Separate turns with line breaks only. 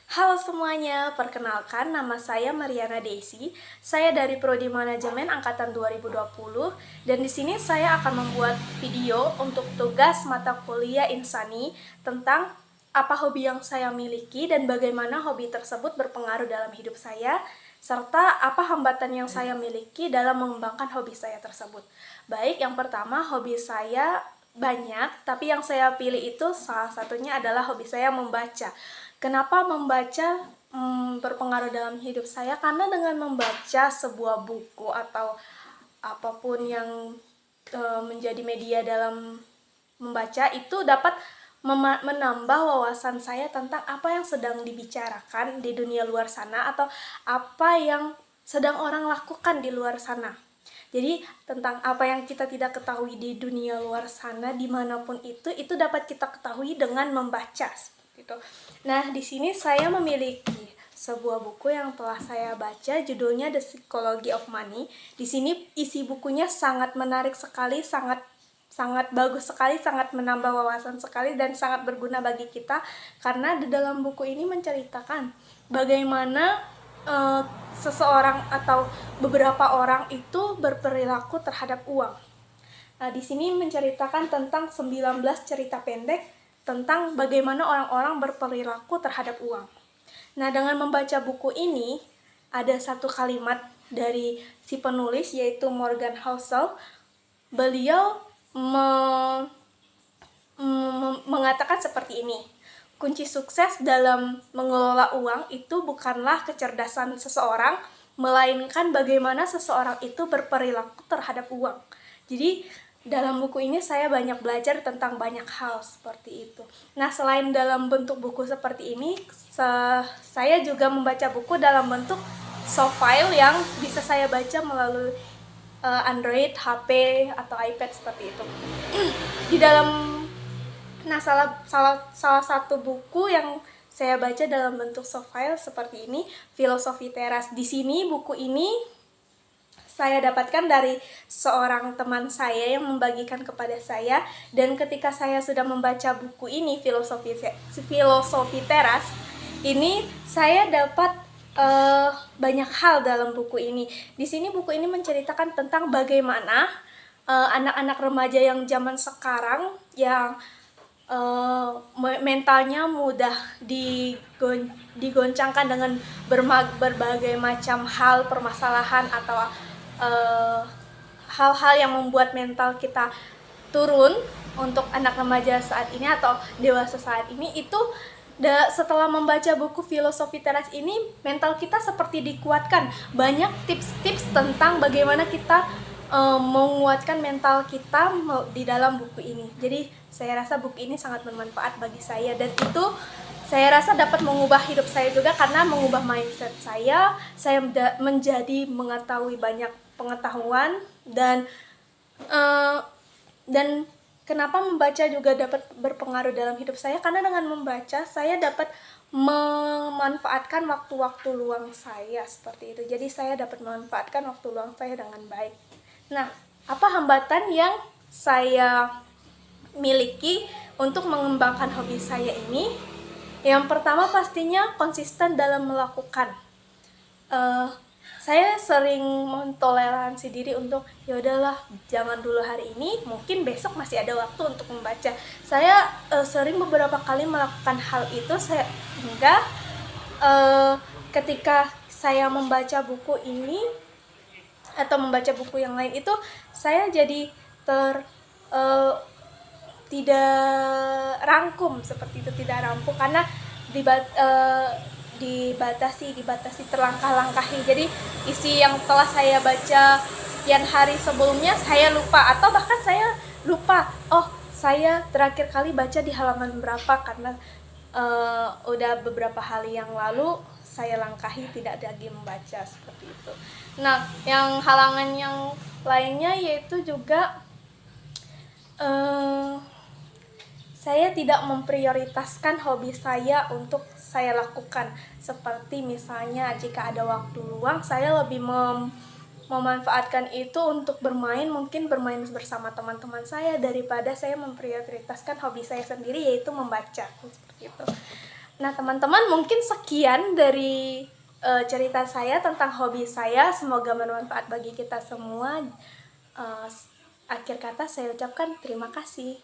Halo semuanya, perkenalkan nama saya Mariana Desi. Saya dari Prodi Manajemen angkatan 2020 dan di sini saya akan membuat video untuk tugas mata kuliah Insani tentang apa hobi yang saya miliki dan bagaimana hobi tersebut berpengaruh dalam hidup saya serta apa hambatan yang saya miliki dalam mengembangkan hobi saya tersebut. Baik, yang pertama hobi saya banyak, tapi yang saya pilih itu salah satunya adalah hobi saya membaca. Kenapa membaca berpengaruh dalam hidup saya? Karena dengan membaca sebuah buku atau apapun yang menjadi media dalam membaca itu dapat menambah wawasan saya tentang apa yang sedang dibicarakan di dunia luar sana atau apa yang sedang orang lakukan di luar sana. Jadi tentang apa yang kita tidak ketahui di dunia luar sana dimanapun itu dapat kita ketahui dengan membaca gitu. Nah, di sini saya memiliki sebuah buku yang telah saya baca, judulnya The Psychology of Money. Di sini isi bukunya sangat menarik sekali, sangat bagus sekali, sangat menambah wawasan sekali dan sangat berguna bagi kita karena di dalam buku ini menceritakan bagaimana seseorang atau beberapa orang itu berperilaku terhadap uang. Nah, di sini menceritakan tentang 19 cerita pendek tentang bagaimana orang-orang berperilaku terhadap uang. Nah, dengan membaca buku ini, ada satu kalimat dari si penulis yaitu Morgan Housel. Beliau mengatakan seperti ini. Kunci sukses dalam mengelola uang itu bukanlah kecerdasan seseorang, melainkan bagaimana seseorang itu berperilaku terhadap uang. Jadi, dalam buku ini saya banyak belajar tentang banyak hal seperti itu. Nah, selain dalam bentuk buku seperti ini, saya juga membaca buku dalam bentuk soft file yang bisa saya baca melalui Android, HP, atau iPad seperti itu. Di dalam salah satu buku yang saya baca dalam bentuk soft file seperti ini, Filosofi Teras. Di sini buku ini saya dapatkan dari seorang teman saya yang membagikan kepada saya, dan ketika saya sudah membaca buku ini, Filosofi Teras, ini saya dapat banyak hal dalam buku ini. Di sini buku ini menceritakan tentang bagaimana anak-anak remaja yang zaman sekarang yang mentalnya mudah digoncangkan dengan berbagai macam hal, permasalahan atau hal-hal yang membuat mental kita turun untuk anak remaja saat ini atau dewasa saat ini itu setelah membaca buku Filosofi Teras ini, mental kita seperti dikuatkan. Banyak tips-tips tentang bagaimana kita menguatkan mental kita di dalam buku ini. Jadi saya rasa buku ini sangat bermanfaat bagi saya, dan itu saya rasa dapat mengubah hidup saya juga karena mengubah mindset saya. Saya menjadi mengetahui banyak pengetahuan dan kenapa membaca juga dapat berpengaruh dalam hidup saya, karena dengan membaca saya dapat memanfaatkan waktu-waktu luang saya seperti itu. Jadi saya dapat memanfaatkan waktu luang saya dengan baik. Nah, apa hambatan yang saya miliki untuk mengembangkan hobi saya ini? Yang pertama pastinya konsisten dalam melakukan. Saya sering mentoleransi diri untuk ya udahlah, jangan dulu hari ini, mungkin besok masih ada waktu untuk membaca. Saya sering beberapa kali melakukan hal itu sehingga ketika saya membaca buku ini atau membaca buku yang lain itu saya jadi tidak rangkum seperti itu, tidak rampung karena dibatasi terlangkah-langkahi. Jadi isi yang telah saya baca sekian hari sebelumnya saya lupa, atau bahkan saya lupa saya terakhir kali baca di halaman berapa karena udah beberapa hari yang lalu saya langkahi, tidak lagi membaca seperti itu. Nah, yang halangan yang lainnya yaitu juga saya tidak memprioritaskan hobi saya untuk saya lakukan. Seperti misalnya jika ada waktu luang, saya lebih memanfaatkan itu untuk mungkin bermain bersama teman-teman saya daripada saya memprioritaskan hobi saya sendiri yaitu membaca seperti itu. Nah, teman-teman, mungkin sekian dari cerita saya tentang hobi saya. Semoga bermanfaat bagi kita semua. Akhir kata saya ucapkan terima kasih.